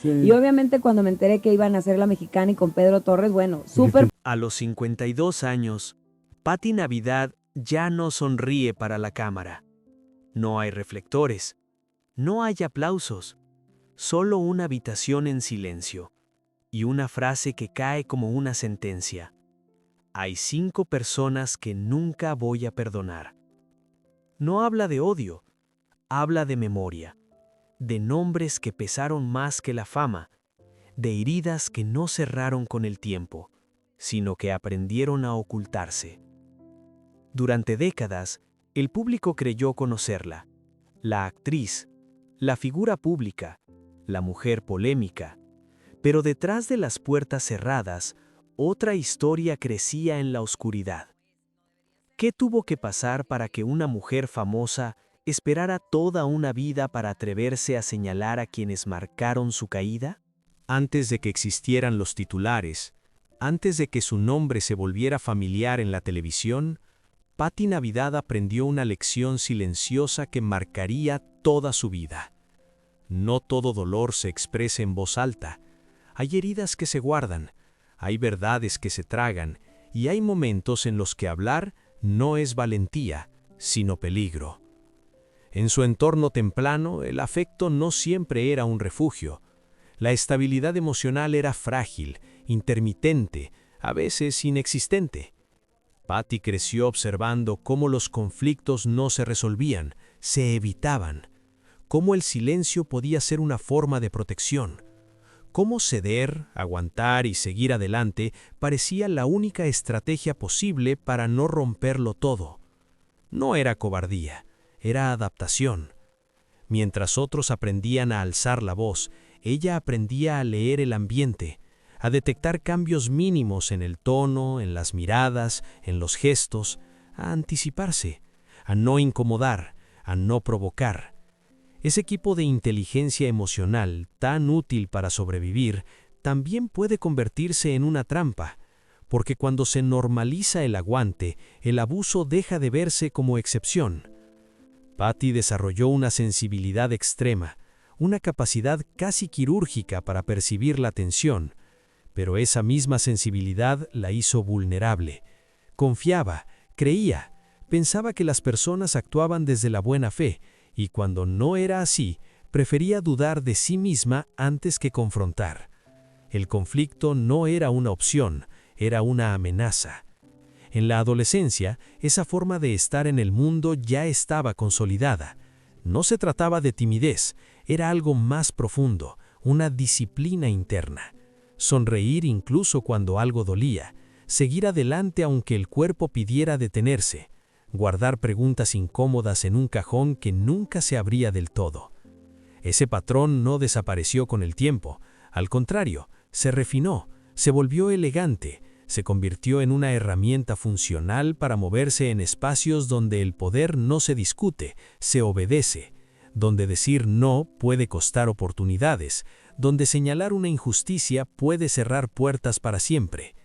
Y obviamente cuando me enteré que iban a hacer La Mexicana y con Pedro Torres, bueno, súper. A los 52 años, Patti Navidad ya no sonríe para la cámara. No hay reflectores, no hay aplausos, solo una habitación en silencio y una frase que cae como una sentencia. Hay 5 personas que nunca voy a perdonar. No habla de odio, habla de memoria, de nombres que pesaron más que la fama, de heridas que no cerraron con el tiempo, sino que aprendieron a ocultarse. Durante décadas, el público creyó conocerla, la actriz, la figura pública, la mujer polémica, pero detrás de las puertas cerradas, otra historia crecía en la oscuridad. ¿Qué tuvo que pasar para que una mujer famosa esperara toda una vida para atreverse a señalar a quienes marcaron su caída? Antes de que existieran los titulares, antes de que su nombre se volviera familiar en la televisión, Patti Navidad aprendió una lección silenciosa que marcaría toda su vida. No todo dolor se expresa en voz alta. Hay heridas que se guardan, hay verdades que se tragan, y hay momentos en los que hablar no es valentía, sino peligro. En su entorno temprano, el afecto no siempre era un refugio. La estabilidad emocional era frágil, intermitente, a veces inexistente. Patti creció observando cómo los conflictos no se resolvían, se evitaban, cómo el silencio podía ser una forma de protección, cómo ceder, aguantar y seguir adelante parecía la única estrategia posible para no romperlo todo. No era cobardía, era adaptación. Mientras otros aprendían a alzar la voz, ella aprendía a leer el ambiente, a detectar cambios mínimos en el tono, en las miradas, en los gestos, a anticiparse, a no incomodar, a no provocar. Ese equipo de inteligencia emocional, tan útil para sobrevivir, también puede convertirse en una trampa, porque cuando se normaliza el aguante, el abuso deja de verse como excepción. Patti desarrolló una sensibilidad extrema, una capacidad casi quirúrgica para percibir la tensión, pero esa misma sensibilidad la hizo vulnerable. Confiaba, creía, pensaba que las personas actuaban desde la buena fe, y cuando no era así, prefería dudar de sí misma antes que confrontar. El conflicto no era una opción, era una amenaza. En la adolescencia, esa forma de estar en el mundo ya estaba consolidada. No se trataba de timidez, era algo más profundo, una disciplina interna. Sonreír incluso cuando algo dolía, seguir adelante aunque el cuerpo pidiera detenerse, guardar preguntas incómodas en un cajón que nunca se abría del todo. Ese patrón no desapareció con el tiempo, al contrario, se refinó, se volvió elegante, se convirtió en una herramienta funcional para moverse en espacios donde el poder no se discute, se obedece, donde decir no puede costar oportunidades, donde señalar una injusticia puede cerrar puertas para siempre.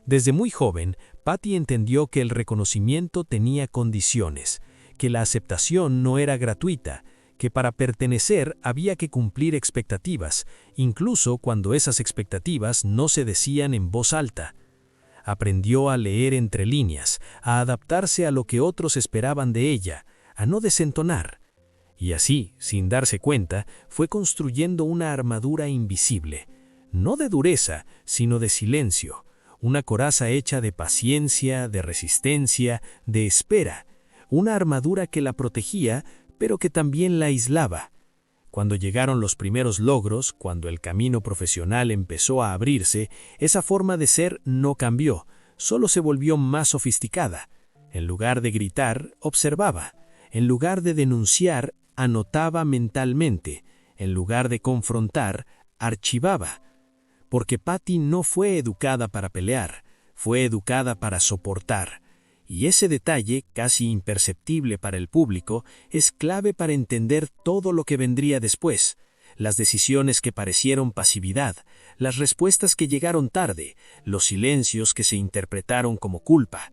Desde muy joven, Patti entendió que el reconocimiento tenía condiciones, que la aceptación no era gratuita, que para pertenecer había que cumplir expectativas, incluso cuando esas expectativas no se decían en voz alta. Aprendió a leer entre líneas, a adaptarse a lo que otros esperaban de ella, a no desentonar. Y así, sin darse cuenta, fue construyendo una armadura invisible, no de dureza, sino de silencio, una coraza hecha de paciencia, de resistencia, de espera, una armadura que la protegía, pero que también la aislaba. Cuando llegaron los primeros logros, cuando el camino profesional empezó a abrirse, esa forma de ser no cambió, solo se volvió más sofisticada. En lugar de gritar, observaba. En lugar de denunciar, anotaba mentalmente. En lugar de confrontar, archivaba. Porque Patti no fue educada para pelear, fue educada para soportar. Y ese detalle, casi imperceptible para el público, es clave para entender todo lo que vendría después. Las decisiones que parecieron pasividad, las respuestas que llegaron tarde, los silencios que se interpretaron como culpa.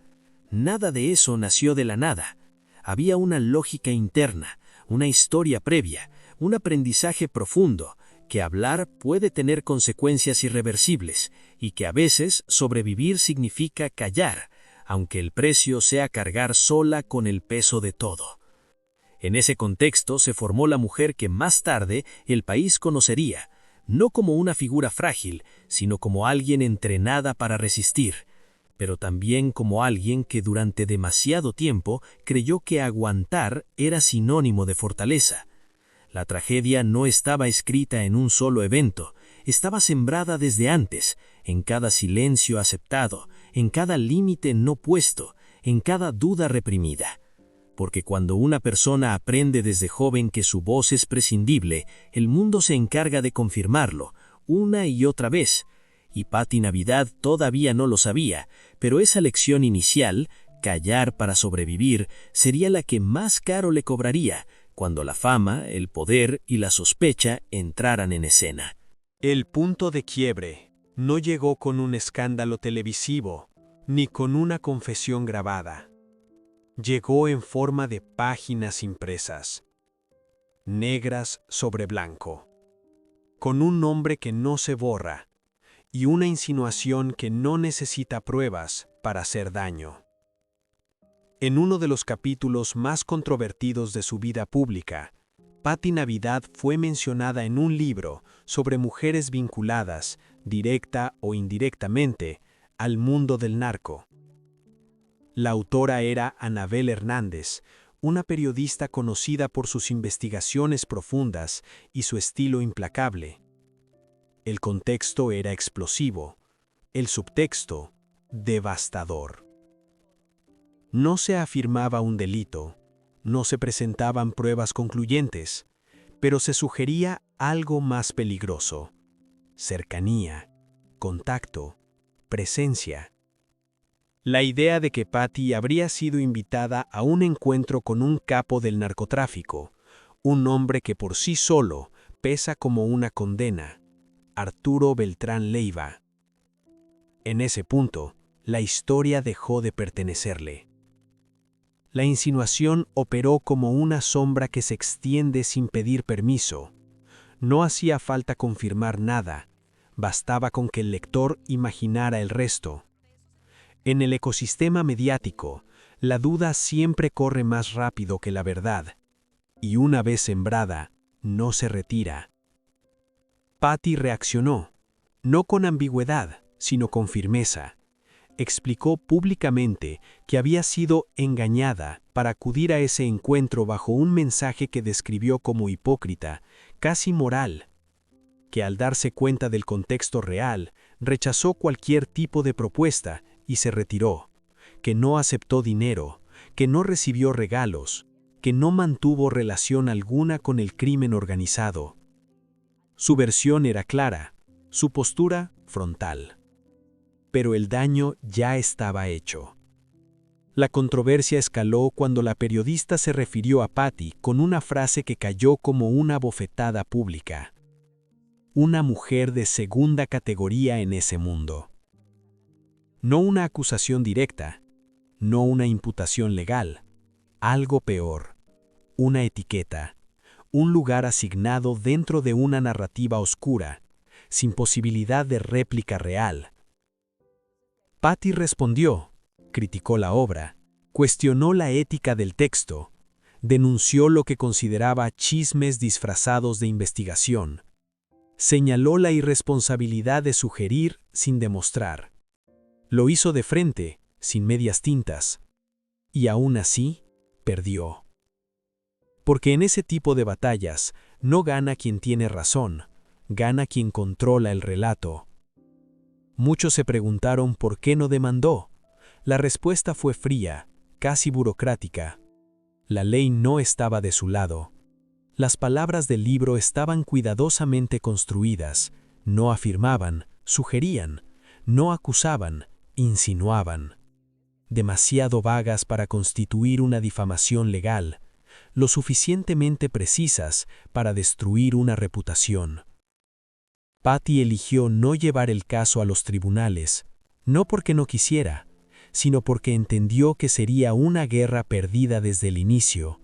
Nada de eso nació de la nada. Había una lógica interna, una historia previa, un aprendizaje profundo, que hablar puede tener consecuencias irreversibles y que a veces sobrevivir significa callar, aunque el precio sea cargar sola con el peso de todo. En ese contexto se formó la mujer que más tarde el país conocería, no como una figura frágil, sino como alguien entrenada para resistir, pero también como alguien que durante demasiado tiempo creyó que aguantar era sinónimo de fortaleza. La tragedia no estaba escrita en un solo evento, estaba sembrada desde antes, en cada silencio aceptado, en cada límite no puesto, en cada duda reprimida. Porque cuando una persona aprende desde joven que su voz es prescindible, el mundo se encarga de confirmarlo, una y otra vez. Y Patti Navidad todavía no lo sabía, pero esa lección inicial, callar para sobrevivir, sería la que más caro le cobraría, cuando la fama, el poder y la sospecha entraran en escena. El punto de quiebre no llegó con un escándalo televisivo, ni con una confesión grabada. Llegó en forma de páginas impresas, negras sobre blanco, con un nombre que no se borra y una insinuación que no necesita pruebas para hacer daño. En uno de los capítulos más controvertidos de su vida pública, Patti Navidad fue mencionada en un libro sobre mujeres vinculadas, directa o indirectamente, al mundo del narco. La autora era Anabel Hernández, una periodista conocida por sus investigaciones profundas y su estilo implacable. El contexto era explosivo, el subtexto, devastador. No se afirmaba un delito, no se presentaban pruebas concluyentes, pero se sugería algo más peligroso: cercanía, contacto, presencia. La idea de que Patti habría sido invitada a un encuentro con un capo del narcotráfico, un hombre que por sí solo pesa como una condena, Arturo Beltrán Leiva. En ese punto, la historia dejó de pertenecerle. La insinuación operó como una sombra que se extiende sin pedir permiso. No hacía falta confirmar nada, bastaba con que el lector imaginara el resto. En el ecosistema mediático, la duda siempre corre más rápido que la verdad, y una vez sembrada, no se retira. Patti reaccionó, no con ambigüedad, sino con firmeza. Explicó públicamente que había sido engañada para acudir a ese encuentro bajo un mensaje que describió como hipócrita, casi moral, que al darse cuenta del contexto real, rechazó cualquier tipo de propuesta y se retiró, que no aceptó dinero, que no recibió regalos, que no mantuvo relación alguna con el crimen organizado. Su versión era clara, su postura frontal. Pero el daño ya estaba hecho. La controversia escaló cuando la periodista se refirió a Patti con una frase que cayó como una bofetada pública. Una mujer de segunda categoría en ese mundo. No una acusación directa, no una imputación legal, algo peor, una etiqueta, un lugar asignado dentro de una narrativa oscura, sin posibilidad de réplica real. Patti respondió, criticó la obra, cuestionó la ética del texto, denunció lo que consideraba chismes disfrazados de investigación, señaló la irresponsabilidad de sugerir sin demostrar. Lo hizo de frente, sin medias tintas, y aún así, perdió. Porque en ese tipo de batallas no gana quien tiene razón, gana quien controla el relato. Muchos se preguntaron por qué no demandó. La respuesta fue fría, casi burocrática. La ley no estaba de su lado. Las palabras del libro estaban cuidadosamente construidas, no afirmaban, sugerían, no acusaban, insinuaban. Demasiado vagas para constituir una difamación legal, lo suficientemente precisas para destruir una reputación. Patti eligió no llevar el caso a los tribunales, no porque no quisiera, sino porque entendió que sería una guerra perdida desde el inicio.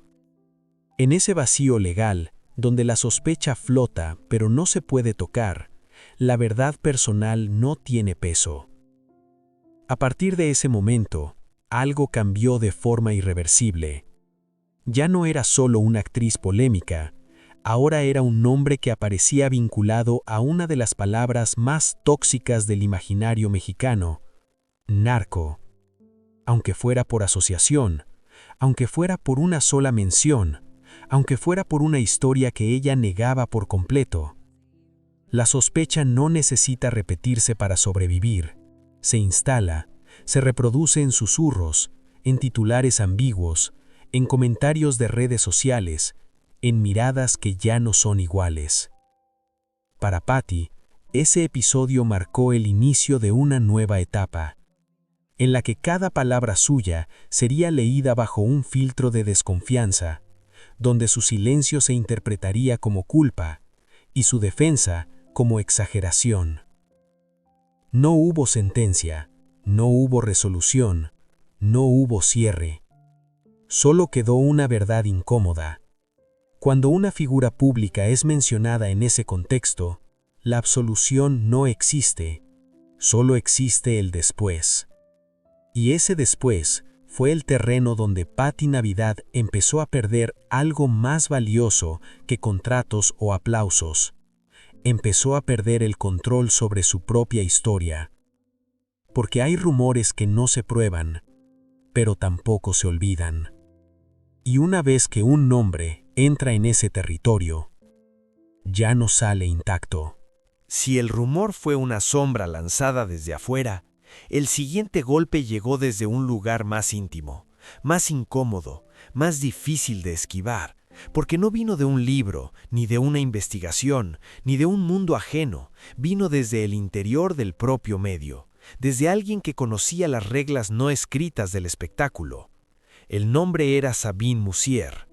En ese vacío legal, donde la sospecha flota pero no se puede tocar, la verdad personal no tiene peso. A partir de ese momento, algo cambió de forma irreversible. Ya no era solo una actriz polémica, ahora era un nombre que aparecía vinculado a una de las palabras más tóxicas del imaginario mexicano: narco. Aunque fuera por asociación, aunque fuera por una sola mención, aunque fuera por una historia que ella negaba por completo. La sospecha no necesita repetirse para sobrevivir. Se instala, se reproduce en susurros, en titulares ambiguos, en comentarios de redes sociales, en miradas que ya no son iguales. Para Patty, ese episodio marcó el inicio de una nueva etapa, en la que cada palabra suya sería leída bajo un filtro de desconfianza, donde su silencio se interpretaría como culpa y su defensa como exageración. No hubo sentencia, no hubo resolución, no hubo cierre. Solo quedó una verdad incómoda. Cuando una figura pública es mencionada en ese contexto, la absolución no existe, solo existe el después. Y ese después fue el terreno donde Patty Navidad empezó a perder algo más valioso que contratos o aplausos. Empezó a perder el control sobre su propia historia. Porque hay rumores que no se prueban, pero tampoco se olvidan. Y una vez que un nombre entra en ese territorio, ya no sale intacto. Si el rumor fue una sombra lanzada desde afuera, el siguiente golpe llegó desde un lugar más íntimo, más incómodo, más difícil de esquivar, porque no vino de un libro, ni de una investigación, ni de un mundo ajeno, vino desde el interior del propio medio, desde alguien que conocía las reglas no escritas del espectáculo. El nombre era Sabine Musier.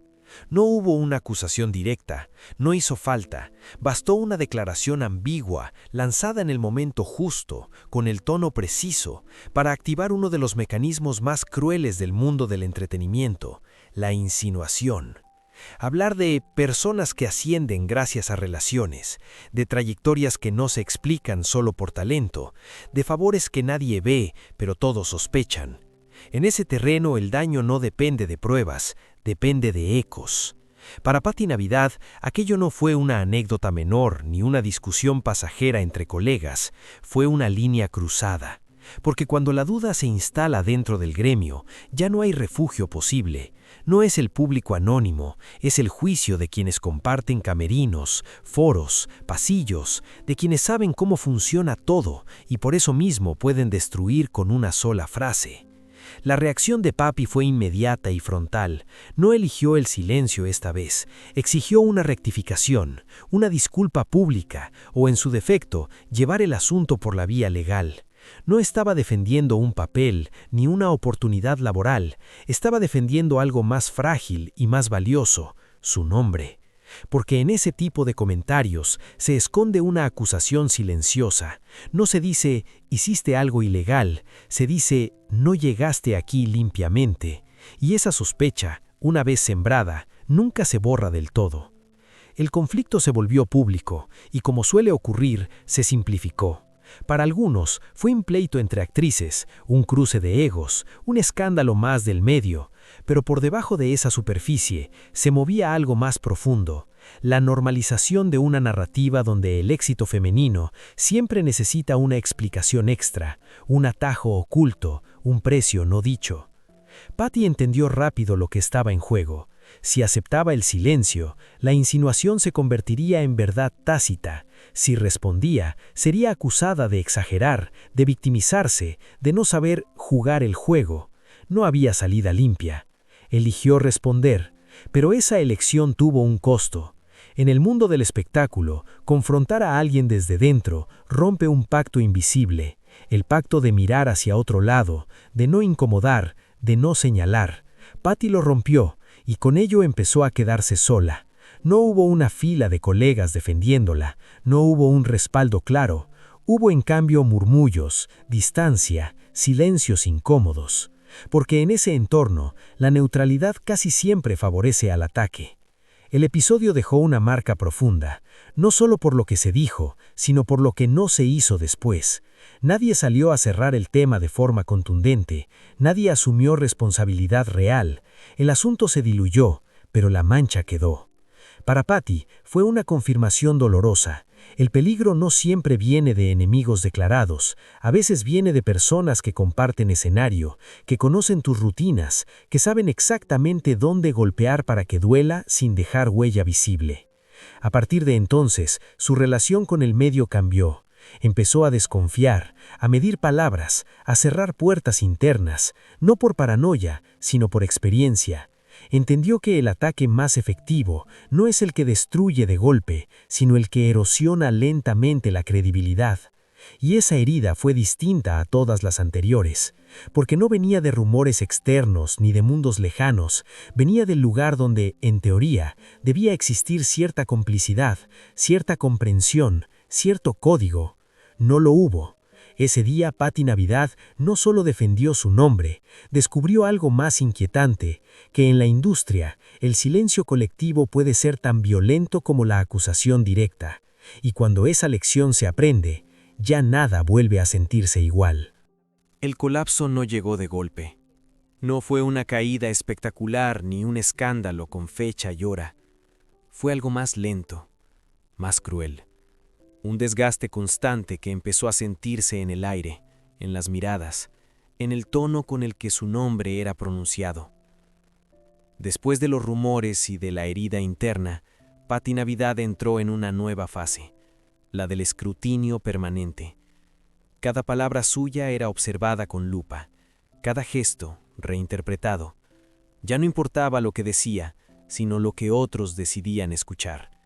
No hubo una acusación directa, no hizo falta, bastó una declaración ambigua, lanzada en el momento justo, con el tono preciso, para activar uno de los mecanismos más crueles del mundo del entretenimiento, la insinuación. Hablar de personas que ascienden gracias a relaciones, de trayectorias que no se explican solo por talento, de favores que nadie ve, pero todos sospechan. En ese terreno el daño no depende de pruebas, depende de ecos. Para Patty Navidad, aquello no fue una anécdota menor ni una discusión pasajera entre colegas, fue una línea cruzada. Porque cuando la duda se instala dentro del gremio, ya no hay refugio posible. No es el público anónimo, es el juicio de quienes comparten camerinos, foros, pasillos, de quienes saben cómo funciona todo y por eso mismo pueden destruir con una sola frase. La reacción de Papi fue inmediata y frontal. No eligió el silencio esta vez, exigió una rectificación, una disculpa pública o, en su defecto, llevar el asunto por la vía legal. No estaba defendiendo un papel ni una oportunidad laboral, estaba defendiendo algo más frágil y más valioso, su nombre. Porque en ese tipo de comentarios se esconde una acusación silenciosa. No se dice, hiciste algo ilegal, se dice, no llegaste aquí limpiamente. Y esa sospecha, una vez sembrada, nunca se borra del todo. El conflicto se volvió público y, como suele ocurrir, se simplificó. Para algunos fue un pleito entre actrices, un cruce de egos, un escándalo más del medio, pero por debajo de esa superficie se movía algo más profundo, la normalización de una narrativa donde el éxito femenino siempre necesita una explicación extra, un atajo oculto, un precio no dicho. Patty entendió rápido lo que estaba en juego. Si aceptaba el silencio, la insinuación se convertiría en verdad tácita. Si respondía, sería acusada de exagerar, de victimizarse, de no saber jugar el juego. No había salida limpia. Eligió responder, pero esa elección tuvo un costo. En el mundo del espectáculo, confrontar a alguien desde dentro rompe un pacto invisible, el pacto de mirar hacia otro lado, de no incomodar, de no señalar. Patty lo rompió, y con ello empezó a quedarse sola. No hubo una fila de colegas defendiéndola, no hubo un respaldo claro. Hubo en cambio murmullos, distancia, silencios incómodos. Porque en ese entorno, la neutralidad casi siempre favorece al ataque. El episodio dejó una marca profunda, no solo por lo que se dijo, sino por lo que no se hizo después. Nadie salió a cerrar el tema de forma contundente, nadie asumió responsabilidad real. El asunto se diluyó, pero la mancha quedó. Para Patty fue una confirmación dolorosa. El peligro no siempre viene de enemigos declarados, a veces viene de personas que comparten escenario, que conocen tus rutinas, que saben exactamente dónde golpear para que duela sin dejar huella visible. A partir de entonces, su relación con el medio cambió. Empezó a desconfiar, a medir palabras, a cerrar puertas internas, no por paranoia, sino por experiencia. Entendió que el ataque más efectivo no es el que destruye de golpe, sino el que erosiona lentamente la credibilidad. Y esa herida fue distinta a todas las anteriores, porque no venía de rumores externos ni de mundos lejanos, venía del lugar donde, en teoría, debía existir cierta complicidad, cierta comprensión, cierto código. No lo hubo. Ese día Patty Navidad no solo defendió su nombre, descubrió algo más inquietante, que en la industria el silencio colectivo puede ser tan violento como la acusación directa, y cuando esa lección se aprende, ya nada vuelve a sentirse igual. El colapso no llegó de golpe. No fue una caída espectacular ni un escándalo con fecha y hora. Fue algo más lento, más cruel. Un desgaste constante que empezó a sentirse en el aire, en las miradas, en el tono con el que su nombre era pronunciado. Después de los rumores y de la herida interna, Patty Navidad entró en una nueva fase, la del escrutinio permanente. Cada palabra suya era observada con lupa, cada gesto reinterpretado. Ya no importaba lo que decía, sino lo que otros decidían escuchar.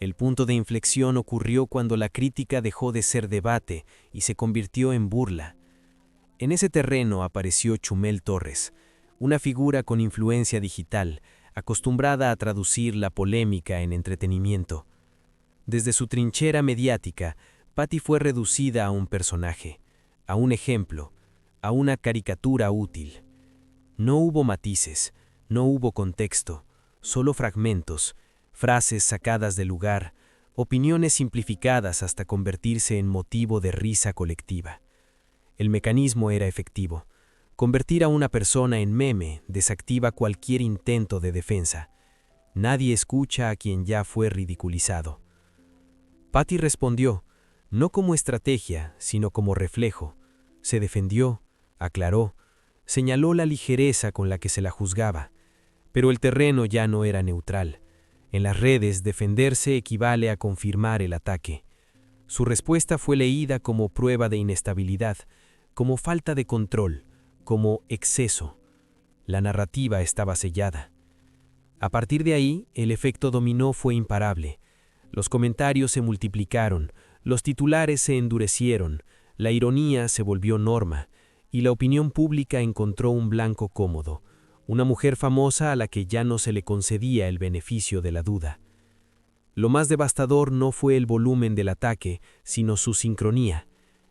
El punto de inflexión ocurrió cuando la crítica dejó de ser debate y se convirtió en burla. En ese terreno apareció Chumel Torres, una figura con influencia digital, acostumbrada a traducir la polémica en entretenimiento. Desde su trinchera mediática, Patty fue reducida a un personaje, a un ejemplo, a una caricatura útil. No hubo matices, no hubo contexto, solo fragmentos, frases sacadas del lugar, opiniones simplificadas hasta convertirse en motivo de risa colectiva. El mecanismo era efectivo. Convertir a una persona en meme desactiva cualquier intento de defensa. Nadie escucha a quien ya fue ridiculizado. Patty respondió, no como estrategia, sino como reflejo. Se defendió, aclaró, señaló la ligereza con la que se la juzgaba. Pero el terreno ya no era neutral. En las redes, defenderse equivale a confirmar el ataque. Su respuesta fue leída como prueba de inestabilidad, como falta de control, como exceso. La narrativa estaba sellada. A partir de ahí, el efecto dominó fue imparable. Los comentarios se multiplicaron, los titulares se endurecieron, la ironía se volvió norma, y la opinión pública encontró un blanco cómodo, una mujer famosa a la que ya no se le concedía el beneficio de la duda. Lo más devastador no fue el volumen del ataque, sino su sincronía.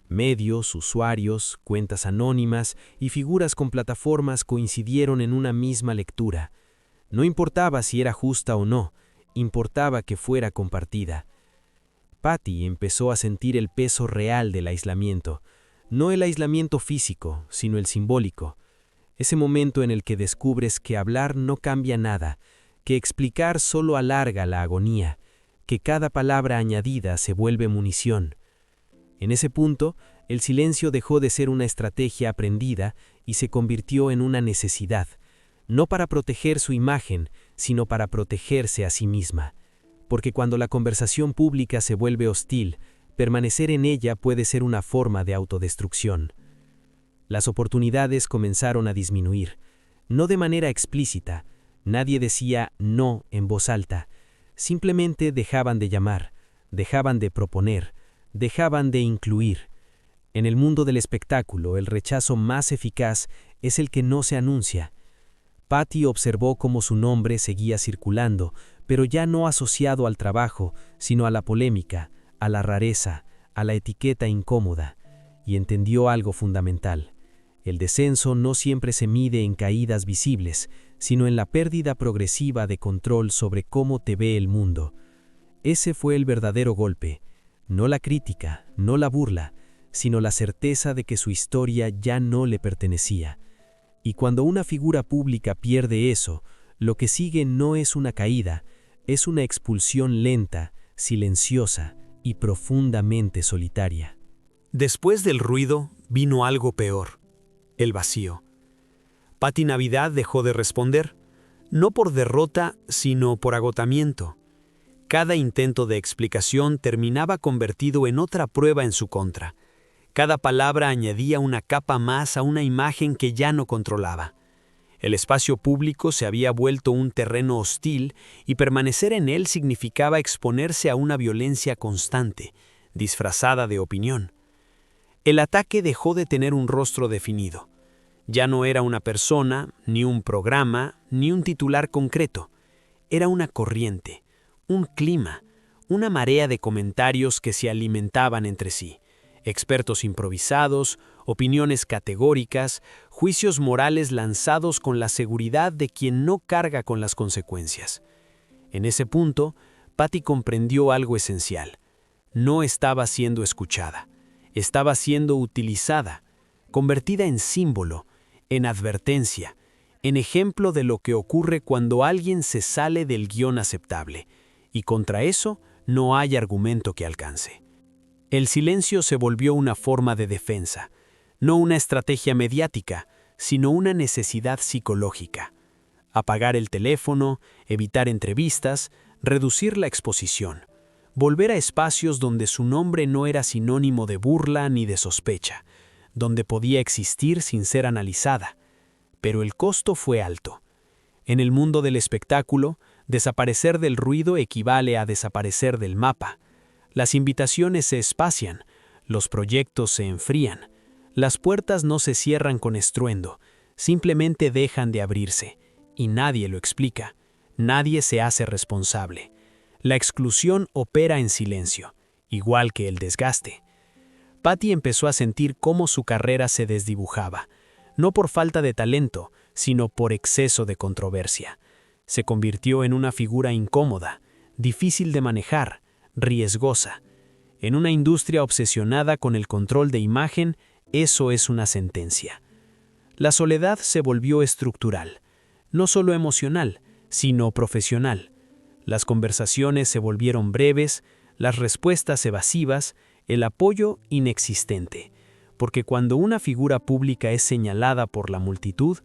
Medios, usuarios, cuentas anónimas y figuras con plataformas coincidieron en una misma lectura. No importaba si era justa o no, importaba que fuera compartida. Patty empezó a sentir el peso real del aislamiento, no el aislamiento físico, sino el simbólico. Ese momento en el que descubres que hablar no cambia nada, que explicar solo alarga la agonía, que cada palabra añadida se vuelve munición. En ese punto, el silencio dejó de ser una estrategia aprendida y se convirtió en una necesidad, no para proteger su imagen, sino para protegerse a sí misma. Porque cuando la conversación pública se vuelve hostil, permanecer en ella puede ser una forma de autodestrucción. Las oportunidades comenzaron a disminuir, no de manera explícita, nadie decía no en voz alta, simplemente dejaban de llamar, dejaban de proponer, dejaban de incluir. En el mundo del espectáculo, el rechazo más eficaz es el que no se anuncia. Patty observó cómo su nombre seguía circulando, pero ya no asociado al trabajo, sino a la polémica, a la rareza, a la etiqueta incómoda, y entendió algo fundamental. El descenso no siempre se mide en caídas visibles, sino en la pérdida progresiva de control sobre cómo te ve el mundo. Ese fue el verdadero golpe, no la crítica, no la burla, sino la certeza de que su historia ya no le pertenecía. Y cuando una figura pública pierde eso, lo que sigue no es una caída, es una expulsión lenta, silenciosa y profundamente solitaria. Después del ruido vino algo peor, el vacío. Patti Navidad dejó de responder, no por derrota, sino por agotamiento. Cada intento de explicación terminaba convertido en otra prueba en su contra. Cada palabra añadía una capa más a una imagen que ya no controlaba. El espacio público se había vuelto un terreno hostil y permanecer en él significaba exponerse a una violencia constante, disfrazada de opinión. El ataque dejó de tener un rostro definido. Ya no era una persona, ni un programa, ni un titular concreto. Era una corriente, un clima, una marea de comentarios que se alimentaban entre sí. Expertos improvisados, opiniones categóricas, juicios morales lanzados con la seguridad de quien no carga con las consecuencias. En ese punto, Patti comprendió algo esencial. No estaba siendo escuchada. Estaba siendo utilizada, convertida en símbolo, en advertencia, en ejemplo de lo que ocurre cuando alguien se sale del guión aceptable, y contra eso no hay argumento que alcance. El silencio se volvió una forma de defensa, no una estrategia mediática, sino una necesidad psicológica. Apagar el teléfono, evitar entrevistas, reducir la exposición. Volver a espacios donde su nombre no era sinónimo de burla ni de sospecha, donde podía existir sin ser analizada. Pero el costo fue alto. En el mundo del espectáculo, desaparecer del ruido equivale a desaparecer del mapa. Las invitaciones se espacian, los proyectos se enfrían, las puertas no se cierran con estruendo, simplemente dejan de abrirse, y nadie lo explica, nadie se hace responsable. La exclusión opera en silencio, igual que el desgaste. Patti empezó a sentir cómo su carrera se desdibujaba, no por falta de talento, sino por exceso de controversia. Se convirtió en una figura incómoda, difícil de manejar, riesgosa. En una industria obsesionada con el control de imagen, eso es una sentencia. La soledad se volvió estructural, no solo emocional, sino profesional. Las conversaciones se volvieron breves, las respuestas evasivas, el apoyo inexistente, porque cuando una figura pública es señalada por la multitud,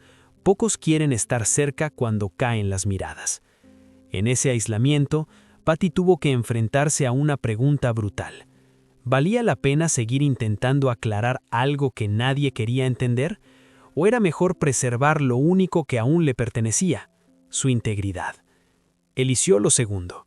pocos quieren estar cerca cuando caen las miradas. En ese aislamiento, Patti tuvo que enfrentarse a una pregunta brutal. ¿Valía la pena seguir intentando aclarar algo que nadie quería entender? ¿O era mejor preservar lo único que aún le pertenecía, su integridad? Eligió lo segundo.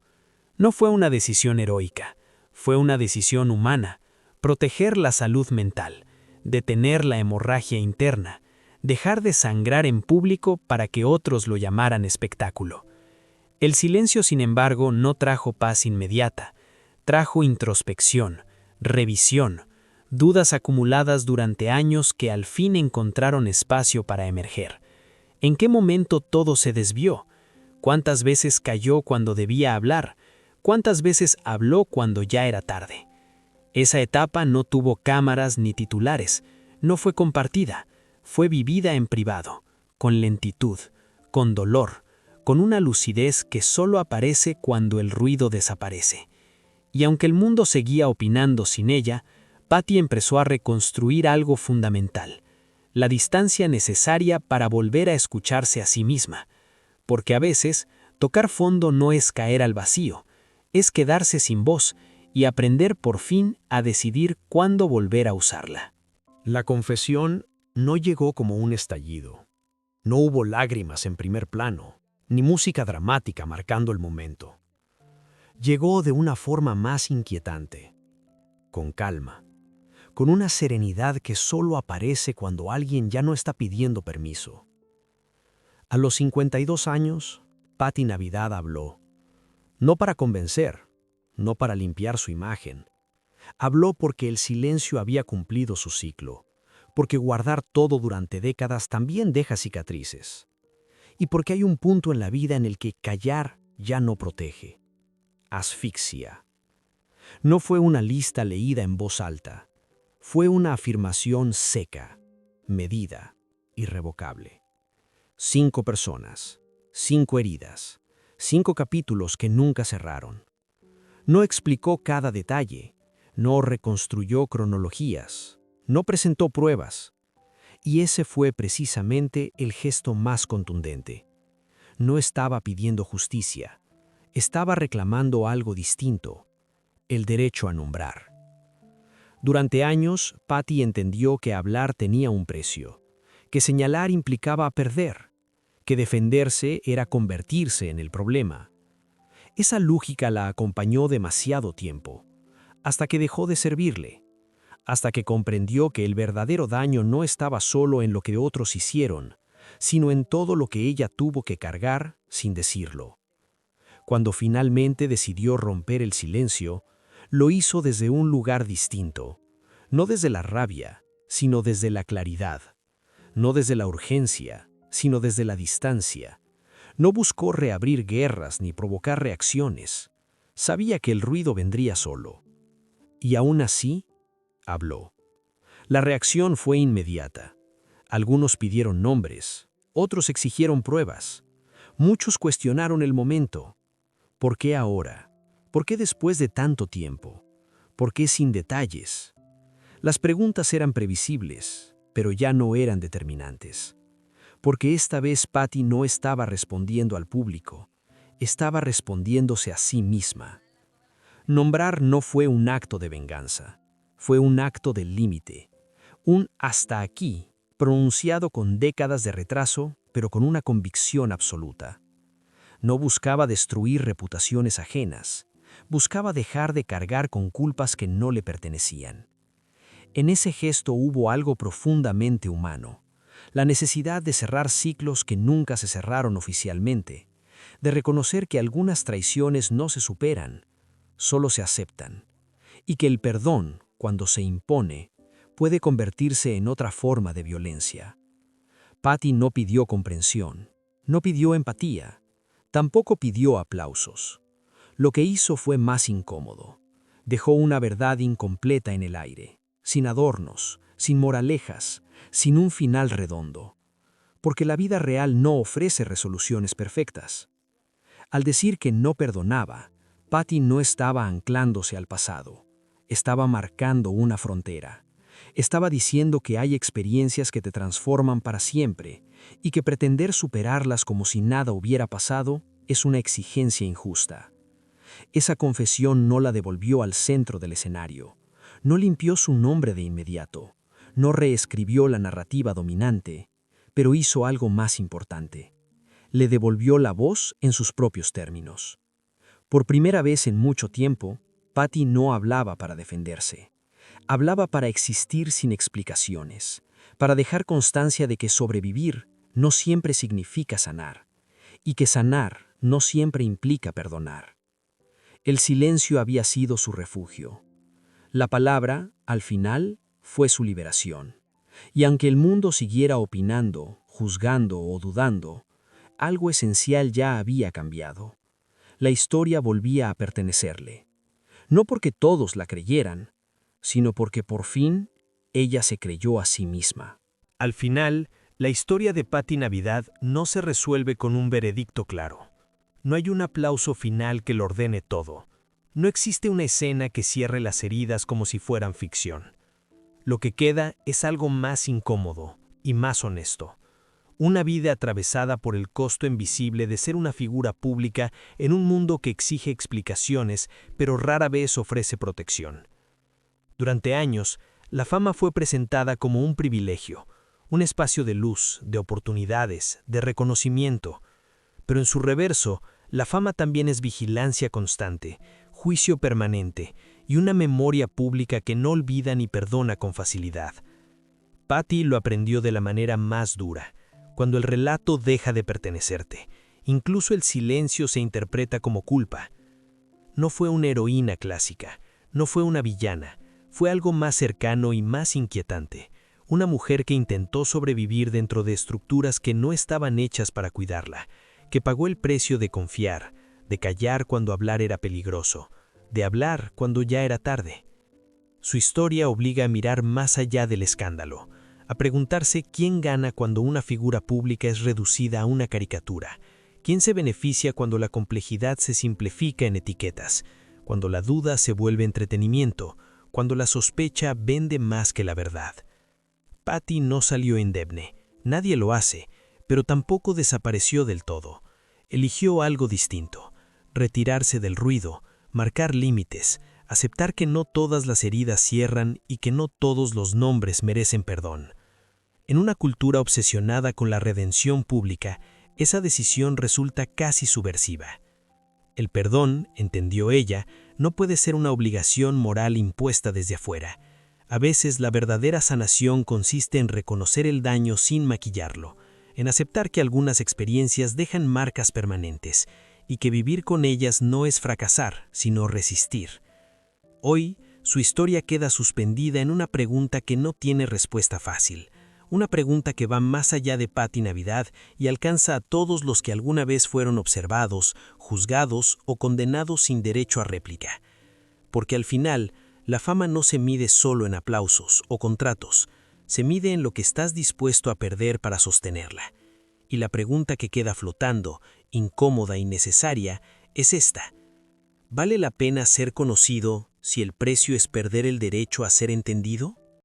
No fue una decisión heroica, fue una decisión humana, proteger la salud mental, detener la hemorragia interna, dejar de sangrar en público para que otros lo llamaran espectáculo. El silencio, sin embargo, no trajo paz inmediata, trajo introspección, revisión, dudas acumuladas durante años que al fin encontraron espacio para emerger. ¿En qué momento todo se desvió? ¿Cuántas veces cayó cuando debía hablar? ¿Cuántas veces habló cuando ya era tarde? Esa etapa no tuvo cámaras ni titulares, no fue compartida, fue vivida en privado, con lentitud, con dolor, con una lucidez que solo aparece cuando el ruido desaparece. Y aunque el mundo seguía opinando sin ella, Patti empezó a reconstruir algo fundamental, la distancia necesaria para volver a escucharse a sí misma. Porque a veces, tocar fondo no es caer al vacío, es quedarse sin voz y aprender por fin a decidir cuándo volver a usarla. La confesión no llegó como un estallido. No hubo lágrimas en primer plano, ni música dramática marcando el momento. Llegó de una forma más inquietante, con calma, con una serenidad que solo aparece cuando alguien ya no está pidiendo permiso. A los 52 años, Patti Navidad habló. No para convencer, no para limpiar su imagen. Habló porque el silencio había cumplido su ciclo, porque guardar todo durante décadas también deja cicatrices, y porque hay un punto en la vida en el que callar ya no protege. Asfixia. No fue una lista leída en voz alta, fue una afirmación seca, medida, irrevocable. 5 personas, 5 heridas, 5 capítulos que nunca cerraron. No explicó cada detalle, no reconstruyó cronologías, no presentó pruebas. Y ese fue precisamente el gesto más contundente. No estaba pidiendo justicia, estaba reclamando algo distinto, el derecho a nombrar. Durante años, Patty entendió que hablar tenía un precio, que señalar implicaba perder, que defenderse era convertirse en el problema. Esa lógica la acompañó demasiado tiempo, hasta que dejó de servirle, hasta que comprendió que el verdadero daño no estaba solo en lo que otros hicieron, sino en todo lo que ella tuvo que cargar sin decirlo. Cuando finalmente decidió romper el silencio, lo hizo desde un lugar distinto, no desde la rabia, sino desde la claridad, no desde la urgencia, sino desde la distancia. No buscó reabrir guerras ni provocar reacciones. Sabía que el ruido vendría solo. Y aún así, habló. La reacción fue inmediata. Algunos pidieron nombres, otros exigieron pruebas. Muchos cuestionaron el momento. ¿Por qué ahora? ¿Por qué después de tanto tiempo? ¿Por qué sin detalles? Las preguntas eran previsibles, pero ya no eran determinantes. Porque esta vez Patty no estaba respondiendo al público, estaba respondiéndose a sí misma. Nombrar no fue un acto de venganza, fue un acto del límite, un hasta aquí, pronunciado con décadas de retraso, pero con una convicción absoluta. No buscaba destruir reputaciones ajenas, buscaba dejar de cargar con culpas que no le pertenecían. En ese gesto hubo algo profundamente humano, la necesidad de cerrar ciclos que nunca se cerraron oficialmente, de reconocer que algunas traiciones no se superan, solo se aceptan, y que el perdón, cuando se impone, puede convertirse en otra forma de violencia. Patty no pidió comprensión, no pidió empatía, tampoco pidió aplausos. Lo que hizo fue más incómodo. Dejó una verdad incompleta en el aire, sin adornos, sin moralejas, sin un final redondo. Porque la vida real no ofrece resoluciones perfectas. Al decir que no perdonaba, Patty no estaba anclándose al pasado, estaba marcando una frontera. Estaba diciendo que hay experiencias que te transforman para siempre y que pretender superarlas como si nada hubiera pasado es una exigencia injusta. Esa confesión no la devolvió al centro del escenario, no limpió su nombre de inmediato, no reescribió la narrativa dominante, pero hizo algo más importante. Le devolvió la voz en sus propios términos. Por primera vez en mucho tiempo, Patty no hablaba para defenderse. Hablaba para existir sin explicaciones, para dejar constancia de que sobrevivir no siempre significa sanar, y que sanar no siempre implica perdonar. El silencio había sido su refugio. La palabra, al final, fue su liberación. Y aunque el mundo siguiera opinando, juzgando o dudando, algo esencial ya había cambiado. La historia volvía a pertenecerle. No porque todos la creyeran, sino porque por fin ella se creyó a sí misma. Al final, la historia de Patty Navidad no se resuelve con un veredicto claro. No hay un aplauso final que lo ordene todo. No existe una escena que cierre las heridas como si fueran ficción. Lo que queda es algo más incómodo y más honesto. Una vida atravesada por el costo invisible de ser una figura pública en un mundo que exige explicaciones, pero rara vez ofrece protección. Durante años, la fama fue presentada como un privilegio, un espacio de luz, de oportunidades, de reconocimiento. Pero en su reverso, la fama también es vigilancia constante, juicio permanente y una memoria pública que no olvida ni perdona con facilidad. Patty lo aprendió de la manera más dura, cuando el relato deja de pertenecerte. Incluso el silencio se interpreta como culpa. No fue una heroína clásica, no fue una villana, fue algo más cercano y más inquietante, una mujer que intentó sobrevivir dentro de estructuras que no estaban hechas para cuidarla, que pagó el precio de confiar, de callar cuando hablar era peligroso, de hablar cuando ya era tarde. Su historia obliga a mirar más allá del escándalo, a preguntarse quién gana cuando una figura pública es reducida a una caricatura, quién se beneficia cuando la complejidad se simplifica en etiquetas, cuando la duda se vuelve entretenimiento, cuando la sospecha vende más que la verdad. Patty no salió indemne, nadie lo hace, pero tampoco desapareció del todo. Eligió algo distinto, retirarse del ruido, marcar límites, aceptar que no todas las heridas cierran y que no todos los nombres merecen perdón. En una cultura obsesionada con la redención pública, esa decisión resulta casi subversiva. El perdón, entendió ella, no puede ser una obligación moral impuesta desde afuera. A veces la verdadera sanación consiste en reconocer el daño sin maquillarlo, en aceptar que algunas experiencias dejan marcas permanentes y que vivir con ellas no es fracasar, sino resistir. Hoy, su historia queda suspendida en una pregunta que no tiene respuesta fácil, una pregunta que va más allá de Patty Navidad y alcanza a todos los que alguna vez fueron observados, juzgados o condenados sin derecho a réplica. Porque al final, la fama no se mide solo en aplausos o contratos, se mide en lo que estás dispuesto a perder para sostenerla. Y la pregunta que queda flotando, incómoda y necesaria, es esta: ¿vale la pena ser conocido si el precio es perder el derecho a ser entendido?